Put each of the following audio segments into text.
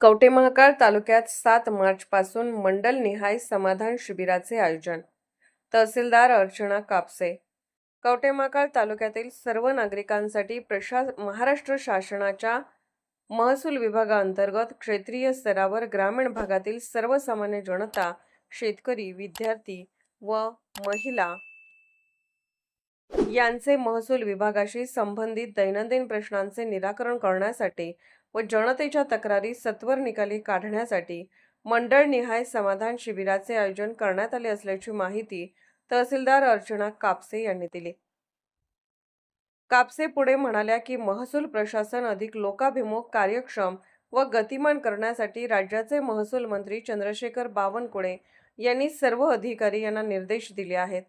कवठे महांकाळ तालुक्यात 7 मार्चपासून मंडलनिहाय समाधान शिबिराचे आयोजन. तहसीलदार अर्चना कापसे. कवठे महांकाळ तालुक्यातील सर्व नागरिकांसाठी महाराष्ट्र शासनाच्या महसूल विभागाअंतर्गत क्षेत्रीय स्तरावर ग्रामीण भागातील सर्वसामान्य जनता, शेतकरी, विद्यार्थी व महिला यांचे महसूल विभागाशी संबंधित दैनंदिन प्रश्नांचे निराकरण करण्यासाठी व जनतेच्या तक्रारी सत्वर निकाली काढण्यासाठी मंडळनिहाय समाधान शिबिराचे आयोजन करण्यात आले असल्याची माहिती तहसीलदार अर्चना कापसे यांनी दिली. कापसे पुढे म्हणाल्या की महसूल प्रशासन अधिक लोकाभिमुख, कार्यक्षम व गतिमान करण्यासाठी राज्याचे महसूल मंत्री चंद्रशेखर बावनकुळे यांनी सर्व अधिकारी यांना निर्देश दिले आहेत.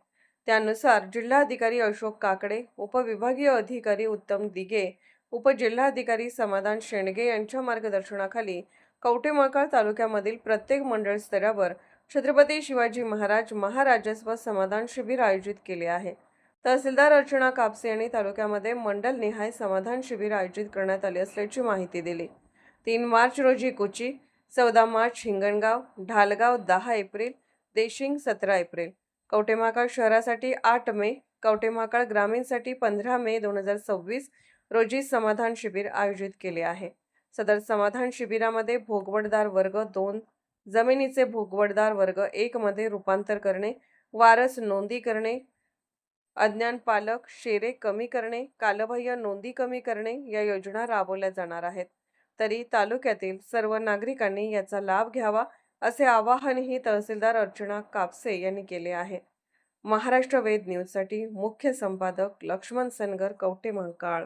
त्यानुसार जिल्हाधिकारी अशोक काकडे, उपविभागीय अधिकारी उत्तम दिघे, उपजिल्हाधिकारी समाधान शेंडगे यांच्या मार्गदर्शनाखाली कवठे महांकाळ तालुक्यामधील प्रत्येक मंडळ स्तरावर छत्रपती शिवाजी महाराज महाराजस्व समाधान शिबिर आयोजित केले आहे. तहसीलदार अर्चना कापसे यांनी तालुक्यामध्ये मंडलनिहाय समाधान शिबिर आयोजित करण्यात आले असल्याची माहिती दिली. 3 मार्च रोजी कुची, 14 मार्च हिंगणगाव, ढालगाव 10 एप्रिल, देशिंग 17 एप्रिल, कवठे महांकाळ शहरासाठी 8 मे, कवठे महांकाळ ग्रामीणसाठी 15 मे 2026 रोजी समाधान शिबिर आयोजित केले आहे. सदर समाधान शिबिरामध्ये भोगवटदार वर्ग 2, जमिनीचे भोगवटदार वर्ग 1 मध्ये रूपांतर करणे, वारस नोंदी करणे, अज्ञान पालक शेरे कमी करणे, कालबाह्य नोंदी कमी करणे या योजना राबवल्या जाणार आहेत. तरी तालुक्यातील सर्व नागरिकांनी याचा लाभ घ्यावा असे आवाहनही तहसीलदार अर्चना कापसे यांनी केले आहे. महाराष्ट्र वेद न्यूजसाठी मुख्य संपादक लक्ष्मण सनगर, कवठे महांकाळ.